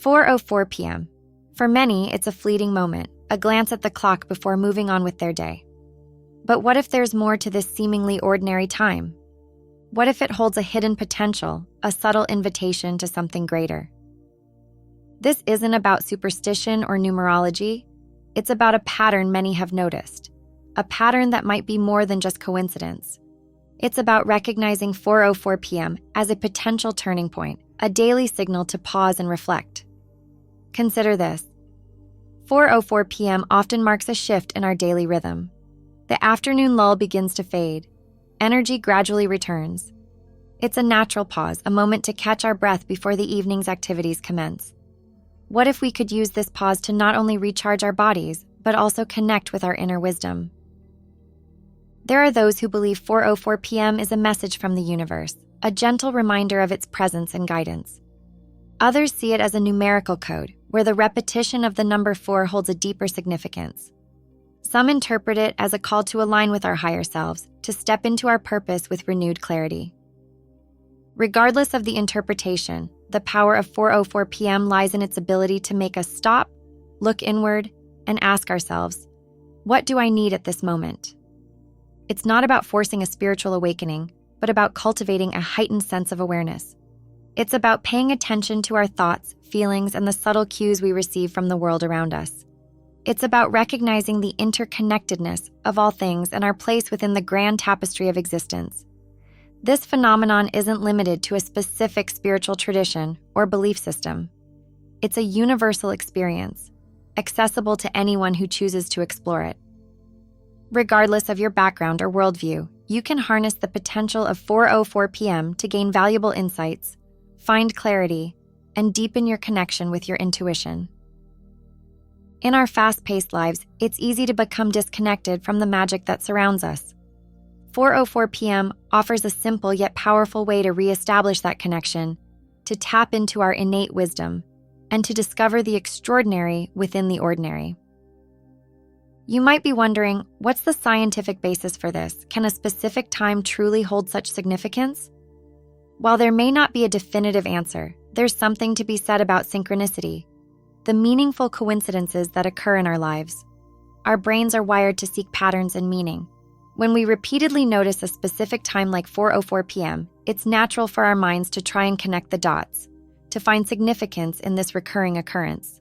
4:04 p.m. For many, it's a fleeting moment, a glance at the clock before moving on with their day. But what if there's more to this seemingly ordinary time? What if it holds a hidden potential, a subtle invitation to something greater? This isn't about superstition or numerology. It's about a pattern many have noticed, a pattern that might be more than just coincidence. It's about recognizing 4:04 p.m. as a potential turning point, a daily signal to pause and reflect. Consider this. 4:04 p.m. often marks a shift in our daily rhythm. The afternoon lull begins to fade. Energy gradually returns. It's a natural pause, a moment to catch our breath before the evening's activities commence. What if we could use this pause to not only recharge our bodies, but also connect with our inner wisdom? There are those who believe 4:04 p.m. is a message from the universe, a gentle reminder of its presence and guidance. Others see it as a numerical code, where the repetition of the number 4 holds a deeper significance. Some interpret it as a call to align with our higher selves, to step into our purpose with renewed clarity. Regardless of the interpretation, the power of 4:04 p.m. lies in its ability to make us stop, look inward, and ask ourselves, what do I need at this moment? It's not about forcing a spiritual awakening, but about cultivating a heightened sense of awareness. It's about paying attention to our thoughts, feelings, and the subtle cues we receive from the world around us. It's about recognizing the interconnectedness of all things and our place within the grand tapestry of existence. This phenomenon isn't limited to a specific spiritual tradition or belief system. It's a universal experience, accessible to anyone who chooses to explore it. Regardless of your background or worldview, you can harness the potential of 4:04 p.m. to gain valuable insights, find clarity, and deepen your connection with your intuition. In our fast-paced lives, it's easy to become disconnected from the magic that surrounds us. 4:04 p.m. offers a simple yet powerful way to reestablish that connection, to tap into our innate wisdom, and to discover the extraordinary within the ordinary. You might be wondering, what's the scientific basis for this? Can a specific time truly hold such significance? While there may not be a definitive answer, there's something to be said about synchronicity, the meaningful coincidences that occur in our lives. Our brains are wired to seek patterns and meaning. When we repeatedly notice a specific time like 4:04 p.m., it's natural for our minds to try and connect the dots, to find significance in this recurring occurrence.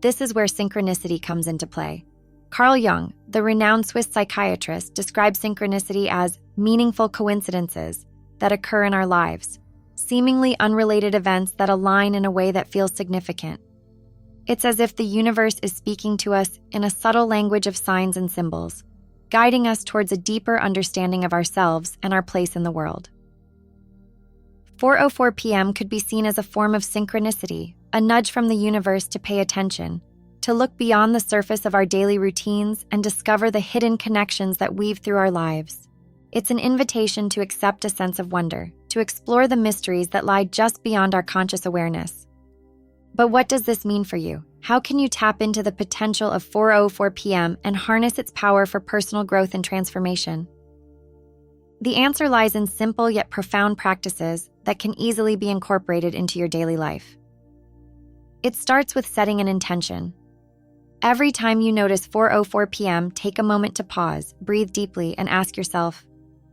This is where synchronicity comes into play. Carl Jung, the renowned Swiss psychiatrist, describes synchronicity as meaningful coincidences that occur in our lives, seemingly unrelated events that align in a way that feels significant. It's as if the universe is speaking to us in a subtle language of signs and symbols, guiding us towards a deeper understanding of ourselves and our place in the world. 4:04 p.m. could be seen as a form of synchronicity, a nudge from the universe to pay attention, to look beyond the surface of our daily routines and discover the hidden connections that weave through our lives. It's an invitation to accept a sense of wonder, to explore the mysteries that lie just beyond our conscious awareness. But what does this mean for you? How can you tap into the potential of 4:04 p.m. and harness its power for personal growth and transformation? The answer lies in simple yet profound practices that can easily be incorporated into your daily life. It starts with setting an intention. Every time you notice 4:04 p.m., take a moment to pause, breathe deeply, and ask yourself,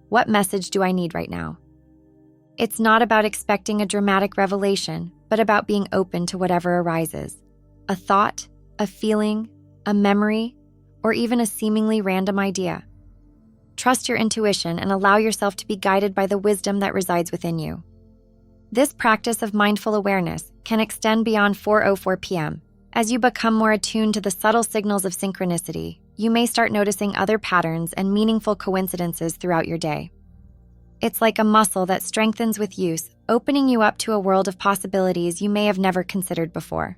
what message do I need right now? It's not about expecting a dramatic revelation, but about being open to whatever arises. A thought, a feeling, a memory, or even a seemingly random idea. Trust your intuition and allow yourself to be guided by the wisdom that resides within you. This practice of mindful awareness can extend beyond 4:04 p.m. As you become more attuned to the subtle signals of synchronicity, you may start noticing other patterns and meaningful coincidences throughout your day. It's like a muscle that strengthens with use, opening you up to a world of possibilities you may have never considered before.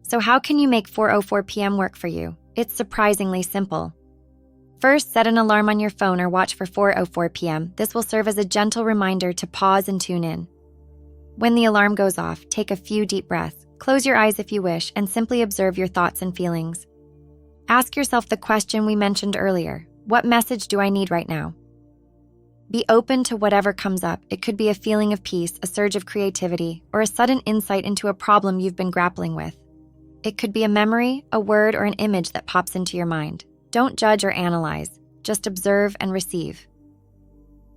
So how can you make 4:04 p.m. work for you? It's surprisingly simple. First, set an alarm on your phone or watch for 4:04 p.m. This will serve as a gentle reminder to pause and tune in. When the alarm goes off, take a few deep breaths, close your eyes if you wish, and simply observe your thoughts and feelings. Ask yourself the question we mentioned earlier, what message do I need right now? Be open to whatever comes up. It could be a feeling of peace, a surge of creativity, or a sudden insight into a problem you've been grappling with. It could be a memory, a word, or an image that pops into your mind. Don't judge or analyze, just observe and receive.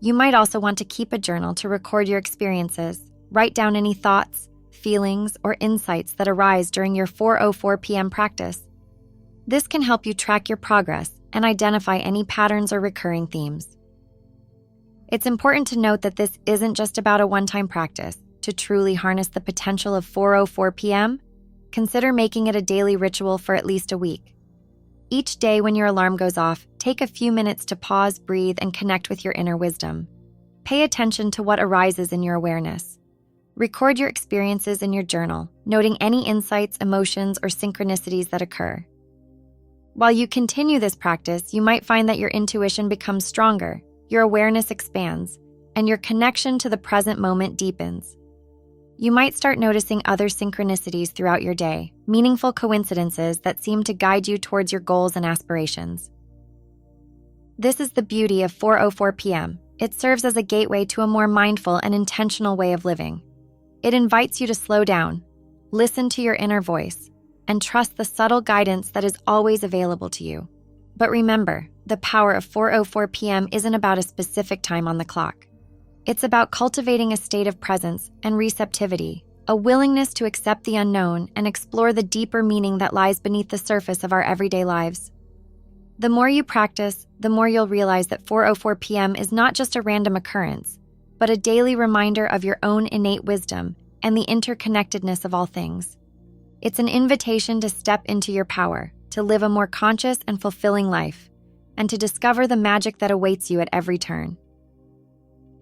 You might also want to keep a journal to record your experiences. Write down any thoughts, feelings, or insights that arise during your 4:04 p.m. practice. This can help you track your progress and identify any patterns or recurring themes. It's important to note that this isn't just about a one-time practice. To truly harness the potential of 4:04 p.m., consider making it a daily ritual for at least a week. Each day when your alarm goes off, take a few minutes to pause, breathe, and connect with your inner wisdom. Pay attention to what arises in your awareness. Record your experiences in your journal, noting any insights, emotions, or synchronicities that occur. While you continue this practice, you might find that your intuition becomes stronger, your awareness expands, and your connection to the present moment deepens. You might start noticing other synchronicities throughout your day, meaningful coincidences that seem to guide you towards your goals and aspirations. This is the beauty of 4:04 p.m. It serves as a gateway to a more mindful and intentional way of living. It invites you to slow down, listen to your inner voice, and trust the subtle guidance that is always available to you. But remember, the power of 4:04 p.m. isn't about a specific time on the clock. It's about cultivating a state of presence and receptivity, a willingness to accept the unknown and explore the deeper meaning that lies beneath the surface of our everyday lives. The more you practice, the more you'll realize that 4:04 p.m. is not just a random occurrence, but a daily reminder of your own innate wisdom and the interconnectedness of all things. It's an invitation to step into your power, to live a more conscious and fulfilling life, and to discover the magic that awaits you at every turn.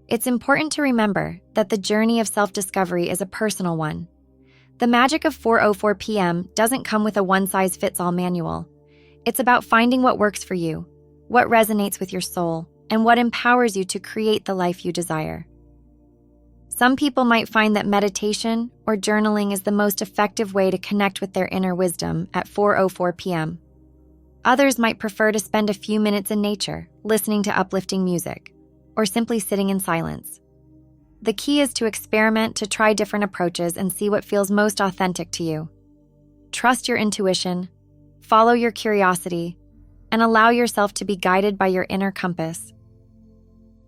It's important to remember that the journey of self-discovery is a personal one. The magic of 4:04 p.m. doesn't come with a one-size-fits-all manual. It's about finding what works for you, what resonates with your soul, and what empowers you to create the life you desire. Some people might find that meditation or journaling is the most effective way to connect with their inner wisdom at 4:04 p.m. Others might prefer to spend a few minutes in nature, listening to uplifting music, or simply sitting in silence. The key is to experiment, to try different approaches and see what feels most authentic to you. Trust your intuition, follow your curiosity, and allow yourself to be guided by your inner compass.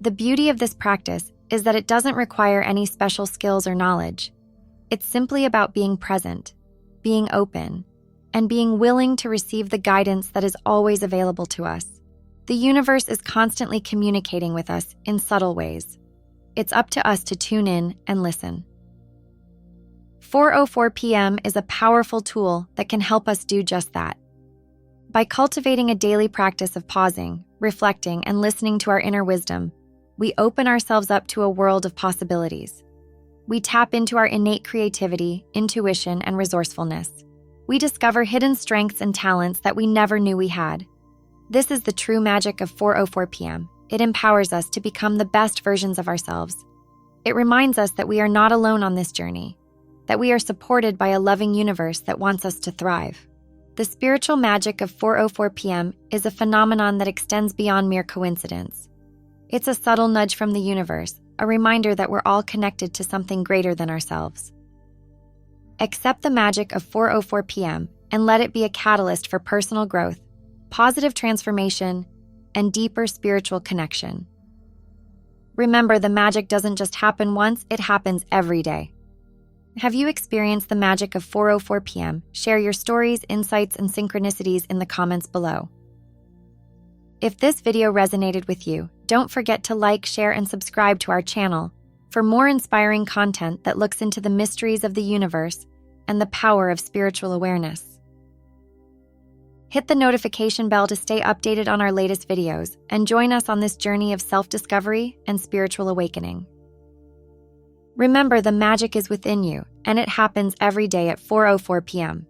The beauty of this practice is that it doesn't require any special skills or knowledge. It's simply about being present, being open, and being willing to receive the guidance that is always available to us. The universe is constantly communicating with us in subtle ways. It's up to us to tune in and listen. 4:04 p.m. is a powerful tool that can help us do just that. By cultivating a daily practice of pausing, reflecting, and listening to our inner wisdom, we open ourselves up to a world of possibilities. We tap into our innate creativity, intuition, and resourcefulness. We discover hidden strengths and talents that we never knew we had. This is the true magic of 4:04 p.m. It empowers us to become the best versions of ourselves. It reminds us that we are not alone on this journey, that we are supported by a loving universe that wants us to thrive. The spiritual magic of 4:04 p.m. is a phenomenon that extends beyond mere coincidence. It's a subtle nudge from the universe, a reminder that we're all connected to something greater than ourselves. Accept the magic of 4:04 p.m. and let it be a catalyst for personal growth, positive transformation, and deeper spiritual connection. Remember, the magic doesn't just happen once, it happens every day. Have you experienced the magic of 4:04 p.m.? Share your stories, insights, and synchronicities in the comments below. If this video resonated with you, don't forget to like, share, and subscribe to our channel for more inspiring content that looks into the mysteries of the universe and the power of spiritual awareness. Hit the notification bell to stay updated on our latest videos and join us on this journey of self-discovery and spiritual awakening. Remember, the magic is within you, and it happens every day at 4:04 p.m.